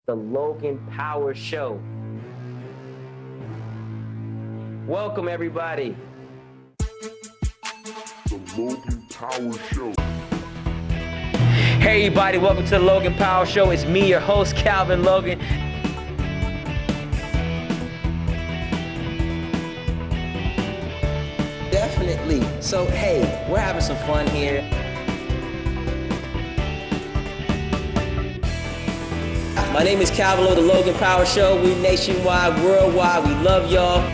the Logan Power Show. Welcome, everybody. The Logan Power Show. Hey, everybody, welcome to the Logan Power Show. It's me, your host, Calvin Logan. Definitely. So, hey, we're having some fun here. My name is Calvin Logan, the Logan Power Show. We nationwide, worldwide. We love y'all.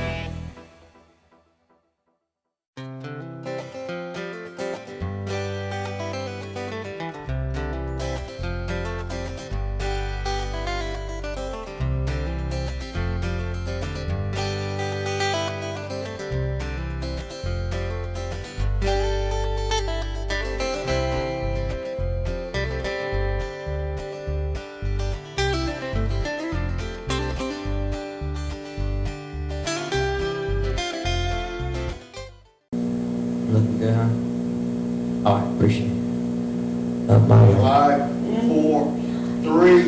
Looking good, huh? All right, appreciate it. 5, 4, 3.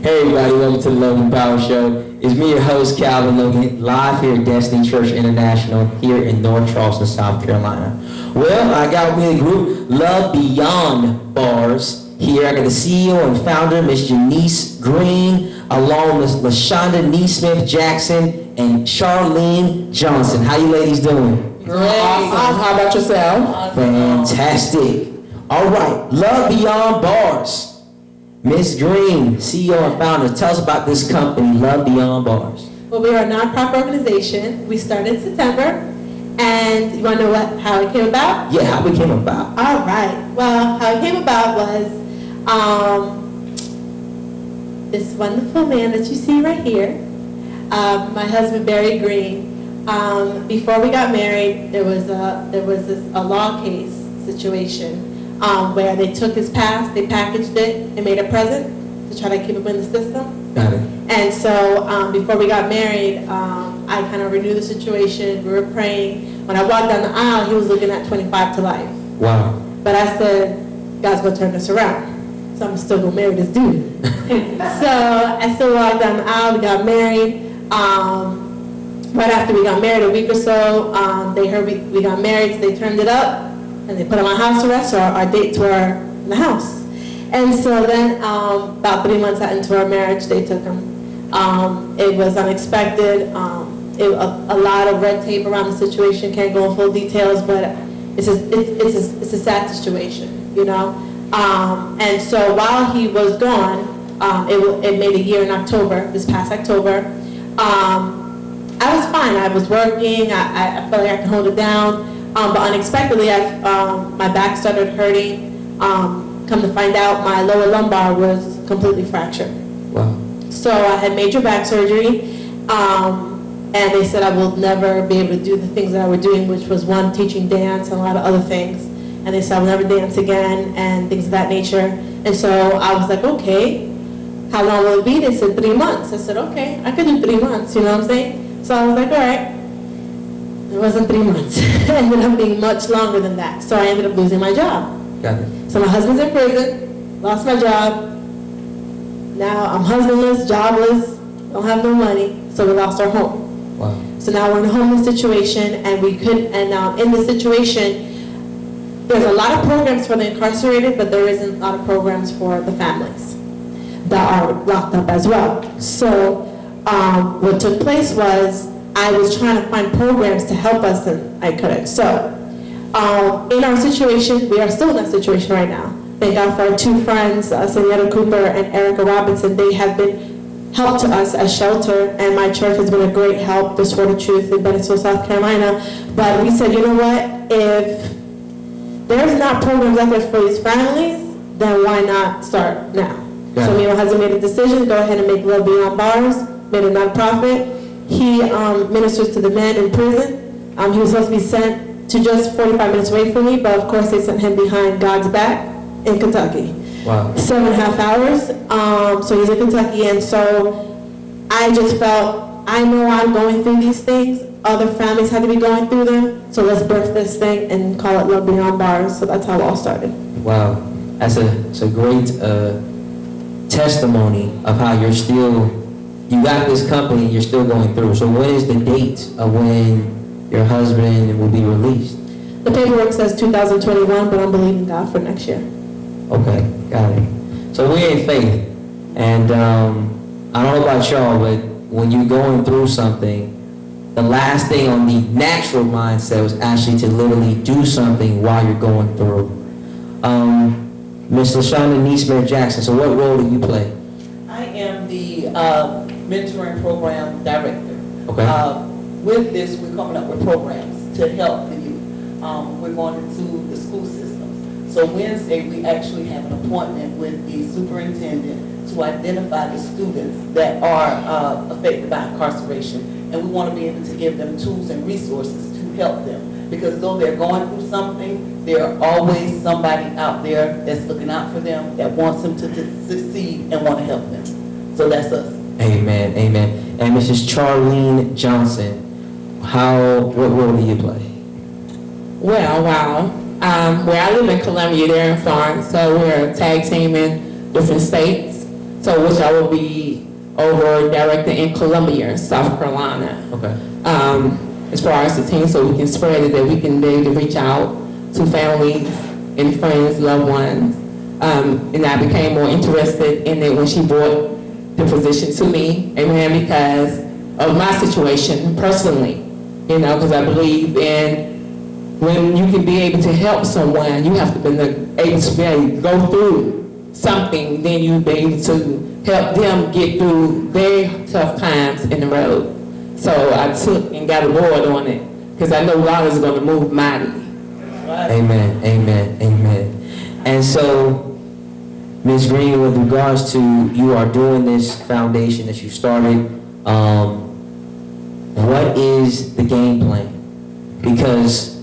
Hey everybody, welcome to the Logan Power Show. It's me, your host, Calvin Logan, live here at Destiny Church International here in North Charleston, South Carolina. Well, I got with me the group Love Beyond Bars. Here I got the CEO and founder, Miss Jenice Green, along with LaShonda Neesmith Jackson and Charlene Johnson. How you ladies doing? Great. Awesome. How about yourself? Fantastic. All right, Love Beyond Bars. Miss Green, CEO and founder, tell us about this company, Love Beyond Bars. Well, we are a nonprofit organization. We started in September. And you want to know how it came about? Yeah, how it came about. All right. Well, how it came about was this wonderful man that you see right here, my husband, Barry Green. Before we got married, there was a law case situation where they took his past, they packaged it, and made a present to try to keep him in the system. Got it. And so before we got married, I kind of renewed the situation. We were praying. When I walked down the aisle, he was looking at 25 to life. Wow. But I said, God's going to turn this around. So I'm still going to marry this dude. So I still walked down the aisle. We got married. Right after we got married, a week or so, they heard we got married, so they turned it up. And they put him on house arrest, so our dates were in the house. And so then about 3 months into our marriage, they took him. It was unexpected. A lot of red tape around the situation. Can't go in full details, but it's a sad situation, you know. And so while he was gone, it made a year in October, this past October. I was fine. I was working. I felt like I could hold it down. But unexpectedly, my back started hurting. Come to find out, my lower lumbar was completely fractured. Wow. So I had major back surgery, and they said I will never be able to do the things that I was doing, which was one, teaching dance and a lot of other things. And they said I will never dance again and things of that nature. And so I was like, okay, how long will it be? They said 3 months. I said, okay, I could do 3 months, you know what I'm saying? So I was like, all right. It wasn't 3 months. It ended up being much longer than that. So I ended up losing my job. Got it. So my husband's in prison, lost my job. Now I'm husbandless, jobless, don't have no money, so we lost our home. Wow. So now we're in a homeless situation, and in this situation, there's a lot of programs for the incarcerated, but there isn't a lot of programs for the families that are locked up as well. So what took place was I was trying to find programs to help us, and I couldn't. So in our situation, we are still in that situation right now. Thank God for our two friends, Senora Cooper and Erica Robinson. They have been help to us as shelter, and my church has been a great help, the Sword of Truth in Bentonville, South Carolina. But we said, you know what, if there's not programs out there for these families, then why not start now? Yeah. So me and my husband made a decision, go ahead and make Love Beyond Bars, made a nonprofit. He ministers to the men in prison. He was supposed to be sent to just 45 minutes away from me, but of course they sent him behind God's back in Kentucky. Wow. 7.5 hours. So he's in Kentucky, and so I just felt, I know I'm going through these things. Other families had to be going through them. So let's birth this thing and call it Love Beyond Bars. So that's how it all started. Wow. That's a great testimony of how you got this company, you're still going through. So what is the date of when your husband will be released? The paperwork says 2021, but I'm believing God for next year. Okay, got it. So we're in faith. And I don't know about y'all, but when you're going through something, the last thing on the natural mindset was actually to literally do something while you're going through. Ms. LaShonda Neesmith-Jackson, so what role do you play? I am the mentoring program director. Okay. With this, we're coming up with programs to help the youth. We're going into the school systems. So Wednesday, we actually have an appointment with the superintendent to identify the students that are affected by incarceration. And we want to be able to give them tools and resources to help them. Because though they're going through something, there are always somebody out there that's looking out for them, that wants them to succeed and want to help them. So that's us. Amen, amen. And Mrs. Charlene Johnson, what role do you play? Well, wow. Where I live in Columbia, they're in Florence, so we're tag teaming different states. So which I will be over directing in Columbia, South Carolina. Okay. As far as the team, so we can spread it, that we can be able to reach out to families and friends, loved ones. And I became more interested in it when she brought the position to me, amen, because of my situation personally, because I believe in when you can be able to help someone, you have to be able to go through something, then you be able to help them get through their tough times in the road. So I took and got a board on it, because I know God is going to move mighty. Amen, amen, amen. And so, Ms. Green, with regards to you are doing this foundation that you started, what is the game plan? Because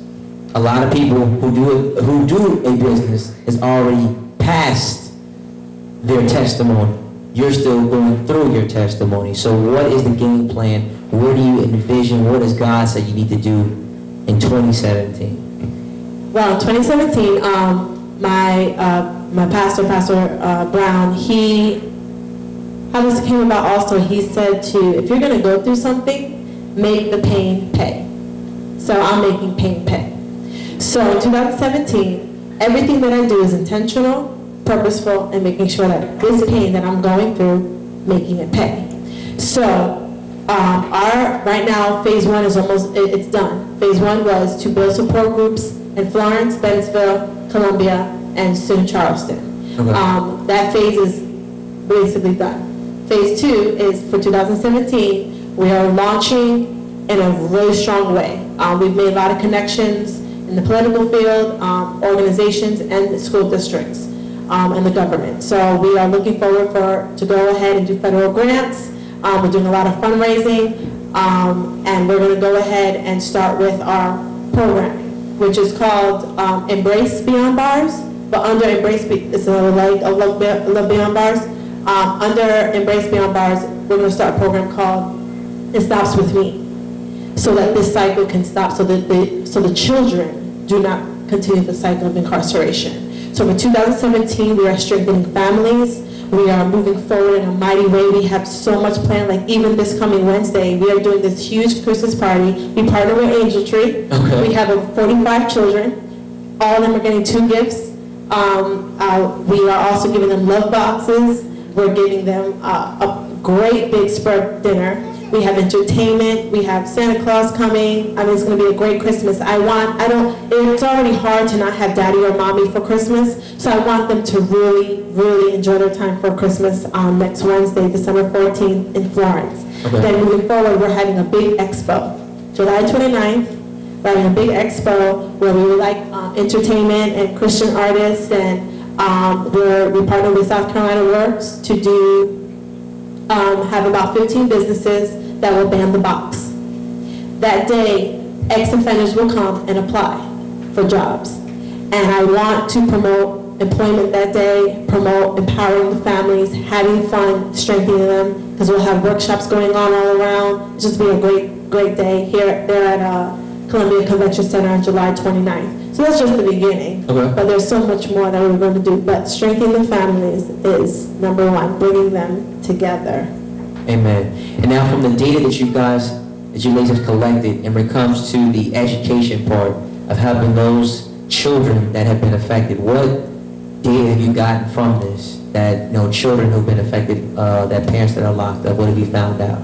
a lot of people who do a business is already past their testimony. You're still going through your testimony. So what is the game plan? Where do you envision? What does God say you need to do in 2017? Well, in 2017, my pastor, Pastor Brown, how this came about also, he said if you're going to go through something, make the pain pay. So I'm making pain pay. So in 2017, everything that I do is intentional, purposeful, and making sure that this pain that I'm going through, making it pay. So right now, phase 1 is it's done. Phase 1 was to build support groups in Florence, Bentonville, Columbia, and soon Charleston. Okay. That phase is basically done. Phase 2 is for 2017. We are launching in a really strong way. We've made a lot of connections in the political field, organizations, and the school districts, and the government. So we are looking forward to go ahead and do federal grants. We're doing a lot of fundraising, and we're going to go ahead and start with our program, which is called Embrace Beyond Bars. But under Embrace, it's a Love Beyond Bars. Under Embrace Beyond Bars, we're going to start a program called It Stops With Me, so that this cycle can stop, so the children do not continue the cycle of incarceration. So for 2017, we are strengthening families. We are moving forward in a mighty way. We have so much planned. Like even this coming Wednesday, we are doing this huge Christmas party. We partner with Angel Tree. Okay. We have over 45 children. All of them are getting 2 gifts. We are also giving them love boxes. We're giving them a great big spread dinner. We have entertainment. We have Santa Claus coming. I mean, it's going to be a great Christmas. It's already hard to not have daddy or mommy for Christmas. So I want them to really, really enjoy their time for Christmas next Wednesday, December 14th in Florence. Okay. Then moving forward, we're having a big expo. July 29th, we're having a big expo where we would like entertainment and Christian artists, and we partner with South Carolina Works to have about 15 businesses that will ban the box. That day, ex-offenders will come and apply for jobs. And I want to promote employment that day, promote empowering the families, having fun, strengthening them, because we'll have workshops going on all around. It's just be a great, great day there at Columbia Convention Center on July 29th. So that's just the beginning. Okay. But there's so much more that we're going to do. But strengthening the families is number one, bringing them together. Amen. And now from the data that you ladies have collected, and when it comes to the education part of helping those children that have been affected, what data have you gotten from this? That, children who've been affected, that parents that are locked up, what have you found out?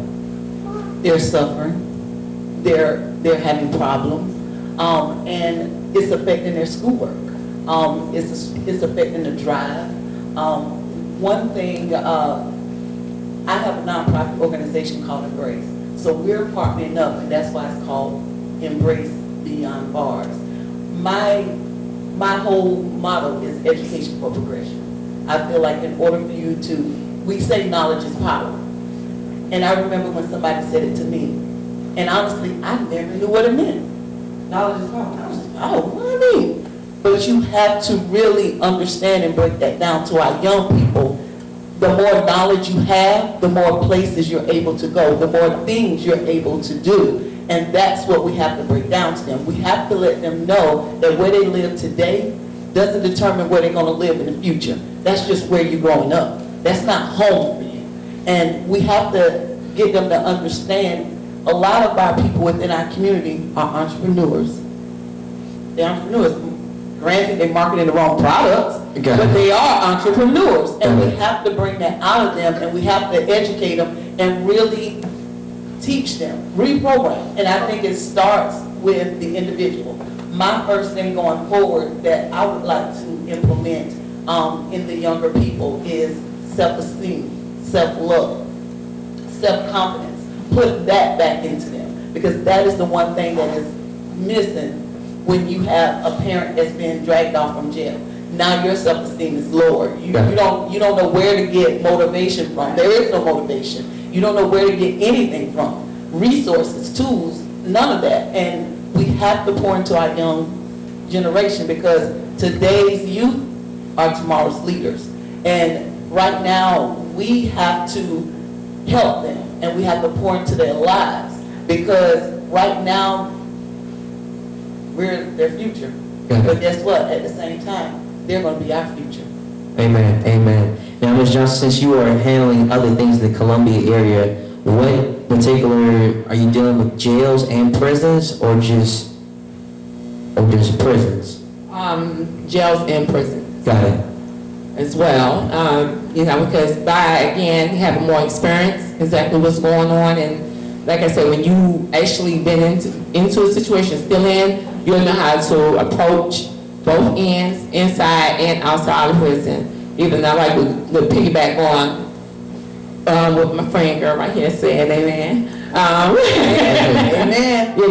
They're suffering, they're having problems, and it's affecting their schoolwork. It's affecting the drive. One thing, I have a nonprofit organization called Embrace. So we're partnering up, and that's why it's called Embrace Beyond Bars. My whole motto is education for progression. I feel like in order for you to, we say knowledge is power. And I remember when somebody said it to me, and honestly, I never knew what it meant. Knowledge is power. I was just, oh, what do you mean? But you have to really understand and break that down to our young people. The more knowledge you have, the more places you're able to go, the more things you're able to do. And that's what we have to break down to them. We have to let them know that where they live today doesn't determine where they're going to live in the future. That's just where you're growing up. That's not home for you. And we have to get them to understand a lot of our people within our community are entrepreneurs. They're entrepreneurs. Granted, they're marketing the wrong products, but they are entrepreneurs. And we have to bring that out of them, and we have to educate them and really teach them, reprogram. And I think it starts with the individual. My first thing going forward that I would like to implement in the younger people is self-esteem, self-love, self-confidence. Put that back into them, because that is the one thing that is missing when you have a parent that's been dragged off from jail. Now your self-esteem is lower. You don't know where to get motivation from. There is no motivation. You don't know where to get anything from. Resources, tools, none of that. And we have to pour into our young generation, because today's youth are tomorrow's leaders. And right now, we have to help them, and we have to pour into their lives, because right now, we're their future. But guess what? At the same time, they're going to be our future. Amen. Amen. Now, Ms. Johnson, since you are handling other things in the Columbia area, what particular are you dealing with, jails and prisons, or just prisons? Jails and prisons. Got it. As well, because by, again, having more experience, exactly what's going on, and like I said, when you actually been into a situation, still in, you'll know how to approach both ends, inside and outside of prison. Even I like the piggyback on what my friend girl right here said, amen. Amen.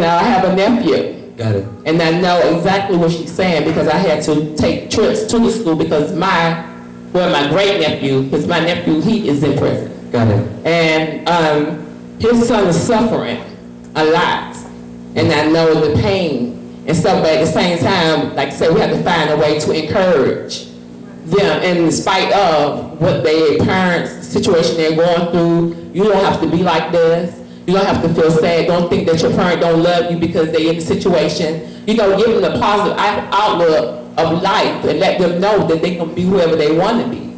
I have a nephew. Got it. And I know exactly what she's saying, because I had to take trips to the school, because my great nephew, because my nephew, he is in prison. Got it. And his son is suffering a lot. And I know the pain and stuff, but at the same time, like I said, we have to find a way to encourage them, in spite of what their parents' situation they're going through. You don't have to be like this. You don't have to feel sad. Don't think that your parent don't love you because they're in the situation. Give them the positive outlook of life, and let them know that they can be whoever they want to be.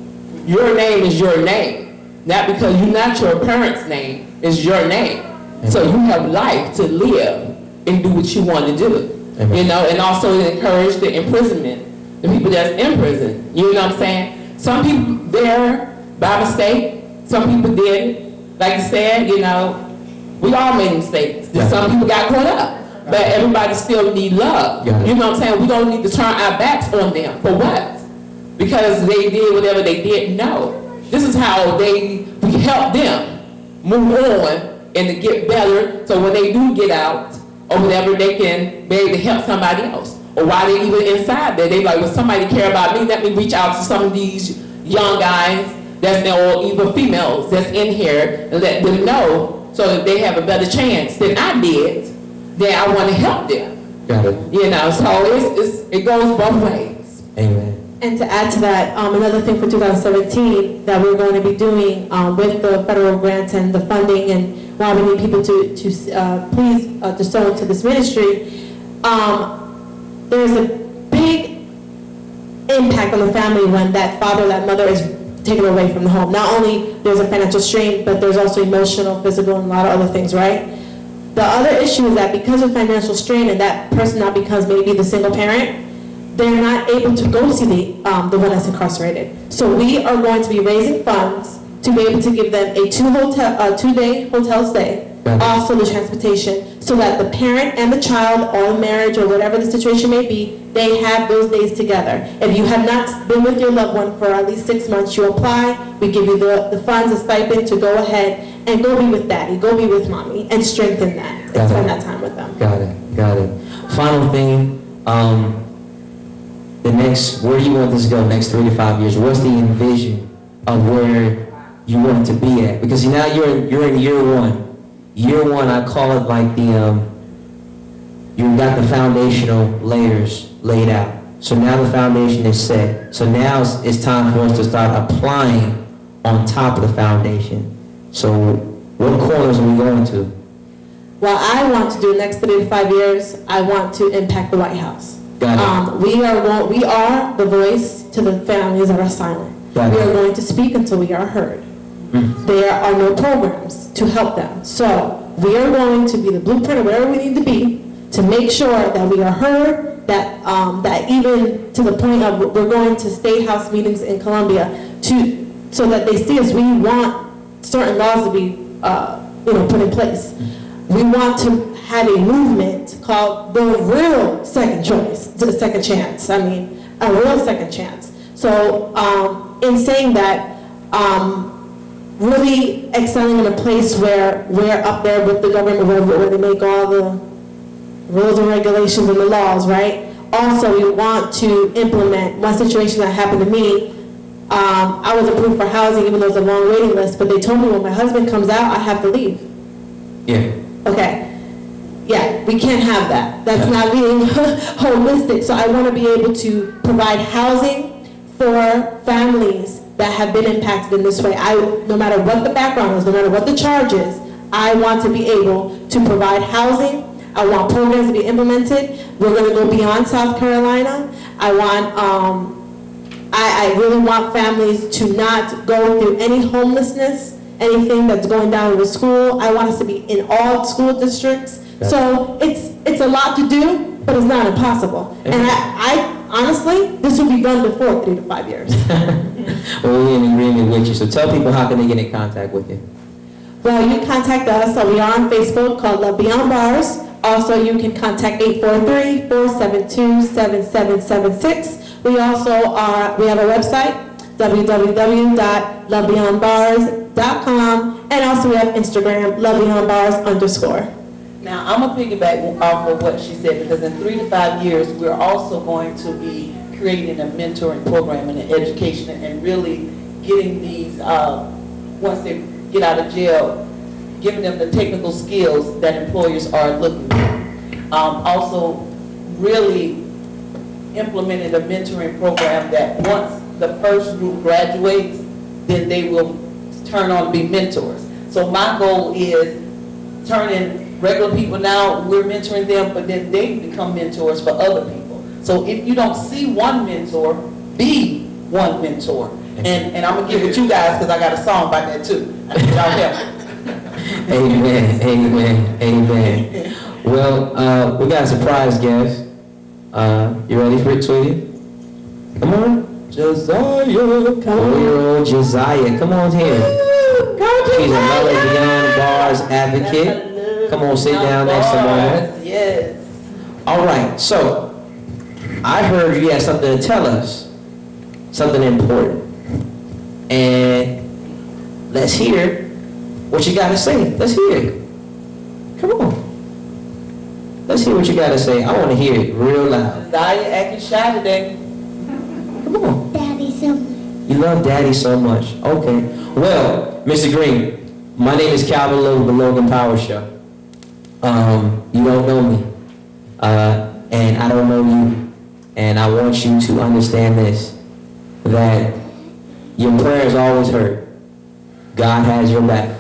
Your name is your name. Not because you're not your parents' name, it's your name. So you have life to live and do what you want to do. Amen. And also encourage the imprisonment, the people that's in prison. You know what I'm saying? Some people there by mistake, some people did. Like you said, we all made mistakes. Yeah. Some people got caught up, but everybody still need love. Yeah. You know what I'm saying? We don't need to turn our backs on them. For what? Because they did whatever they did? No. This is how we help them move on and to get better, so when they do get out or whatever, they can be able to help somebody else. Or while they even inside there, they like, well, somebody care about me, let me reach out to some of these young guys that's there, or even females that's in here, and let them know, so that they have a better chance than I did, then I want to help them. Got it. So it goes both ways. Amen. And to add to that, another thing for 2017 that we're going to be doing with the federal grants and the funding, and why we need people to please to sow into this ministry, there's a impact on the family when that father or that mother is taken away from the home. Not only there's a financial strain, but there's also emotional, physical, and a lot of other things, right? The other issue is that because of financial strain and that person now becomes maybe the single parent, they're not able to go see the one that's incarcerated. So we are going to be raising funds to be able to give them a 2-day hotel stay, also the transportation, so that the parent and the child, or the marriage, or whatever the situation may be, they have those days together. If you have not been with your loved one for at least 6 months, you apply, we give you the funds, the stipend to go ahead and go be with daddy, go be with mommy, and strengthen that, and spend that time with them. Got it. Final thing, where do you want this to go next 3 to 5 years? What's the envision of where you want it to be at? Because now you're in year one. Year one, I call it like you got the foundational layers laid out. So now the foundation is set. So now it's time for us to start applying on top of the foundation. So what corners are we going to? Well, I want to do the next 3 to 5 years, I want to impact the White House. Got it. We are the voice to the families that are silent. Got it. We are going to speak until we are heard. There are no programs to help them. So we are going to be the blueprint of wherever we need to be to make sure that we are heard, that even to the point of we're going to state house meetings in Columbia so that they see us. We want certain laws to be put in place. We want to have a movement called the real second choice, the second chance. I mean, a real second chance. So in saying that, really excelling in a place where we're up there with the government, where they make all the rules and regulations and the laws, right? Also, we want to implement one situation that happened to me. I was approved for housing, even though it's a long waiting list, but they told me when my husband comes out, I have to leave. Yeah. Okay. Yeah, we can't have that. That's not being holistic. So I want to be able to provide housing for families that have been impacted in this way. No matter what the background is, no matter what the charge is, I want to be able to provide housing. I want programs to be implemented. We're going to go beyond South Carolina. I really want families to not go through any homelessness, anything that's going down with school. I want us to be in all school districts. So it's a lot to do, but it's not impossible. And I honestly, this will be done before 3 to 5 years. Well, we're in agreement with you. So tell people how can they get in contact with you. Well, you can contact us. So we are on Facebook called Love Beyond Bars. Also, you can contact 843-472-7776. We also we have a website, www.lovebeyondbars.com, and also we have Instagram, lovebeyondbars_. Now, I'm going to piggyback off of what she said, because in 3 to 5 years, we're also going to be creating a mentoring program and an education and really getting these, once they get out of jail, giving them the technical skills that employers are looking for. Also, really implementing a mentoring program that once the first group graduates, then they will turn on to be mentors. So my goal is turning regular people now, we're mentoring them, but then they become mentors for other people. So if you don't see one mentor, be one mentor. And I'm going to give it to you guys because I got a song about that too. I need y'all help. Amen. Well, we got a surprise guest. You ready for it, sweetie? Come on. Josiah. 4-year-old Josiah. Come on here. She's a Love Beyond Bars advocate. Come on, sit down next to Mama. Yes. All right, so I heard you had something to tell us, something important. And let's hear what you got to say. Let's hear it. Come on. Let's hear what you got to say. I want to hear it real loud. Josiah acting shy today. Come on. Daddy so much. You love Daddy so much. Okay. Well, Mr. Green, my name is Calvin Lowe with the Logan Power Show. You don't know me, and I don't know you, and I want you to understand this, that your prayers always heard. God has your back.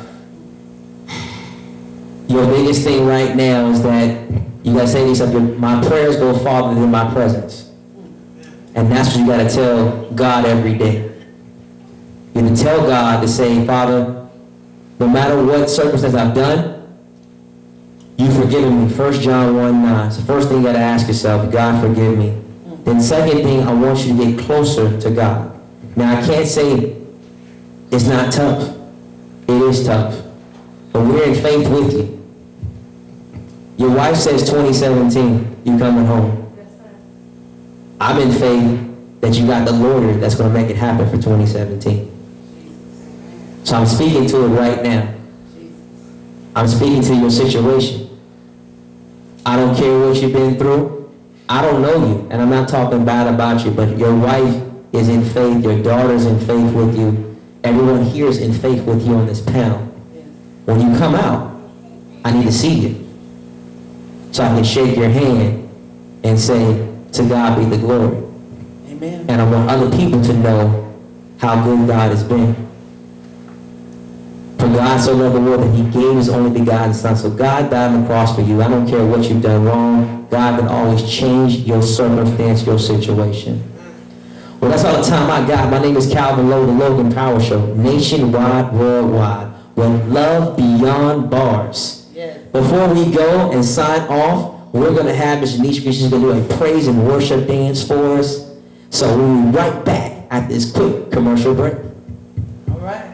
Your biggest thing right now is that you gotta say to yourself, my prayers go farther than my presence. And that's what you got to tell God every day. You have to tell God to say, Father, no matter what circumstance I've done, you've forgiven me. 1 John 1:9. It's the first thing you got to ask yourself, God, forgive me. Then second thing, I want you to get closer to God. Now, I can't say it's not tough. It is tough. But we're in faith with you. Your wife says 2017, you coming home. I'm in faith that you got the lawyer that's going to make it happen for 2017. So I'm speaking to it right now. I'm speaking to your situation. I don't care what you've been through. I don't know you, and I'm not talking bad about you, but your wife is in faith. Your daughter's in faith with you. Everyone here is in faith with you on this panel. When you come out, I need to see you, so I can shake your hand and say, to God be the glory. Amen. And I want other people to know how good God has been. For God so loved the world that he gave his only begotten son. So God died on the cross for you. I don't care what you've done wrong. God can always change your circumstance, your situation. Well, that's all the time I got. My name is Calvin Lowe, the Logan Power Show. Nationwide, worldwide. With love beyond bars. Yes. Before we go and sign off, we're going to have Ms. Jenice Green. She's going to do a praise and worship dance for us. So we'll be right back after this quick commercial break. All right.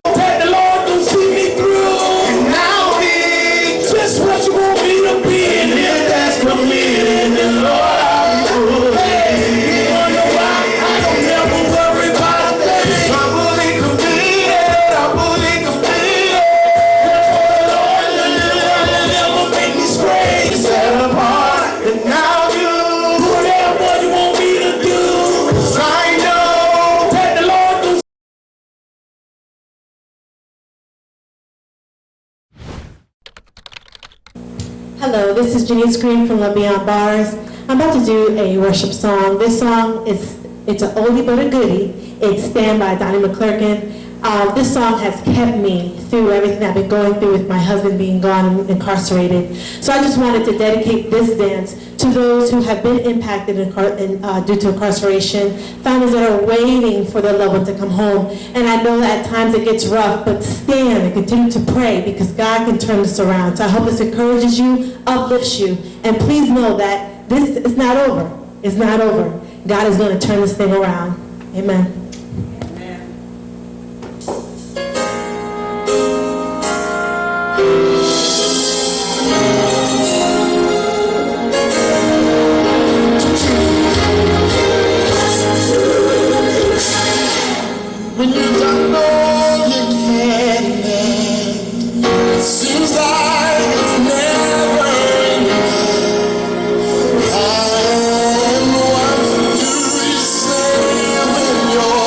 That the Lord can see me through. And now he just what you want me to be. And if that's for me, then Lord, I'm good. You wonder why I don't never worry about a thing. I believe completed. I believe completed. The Lord will never make me stray. Set apart. And now you do whatever you want me to do. 'Cause I know that the Lord can. Hello, this is Jenice Green from Love Beyond Bars. I'm about to do a worship song. This song it's an oldie but a goodie. It's Stand by Donnie McClurkin. This song has kept me through everything I've been going through with my husband being gone and incarcerated. So I just wanted to dedicate this dance to those who have been impacted due to incarceration, families that are waiting for their loved one to come home. And I know that at times it gets rough, but stand and continue to pray because God can turn this around. So I hope this encourages you, uplifts you, and please know that this is not over. It's not over. God is going to turn this thing around. Amen. When you don't know you can't end, it seems like it's never enough. And what do you say when you're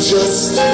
Just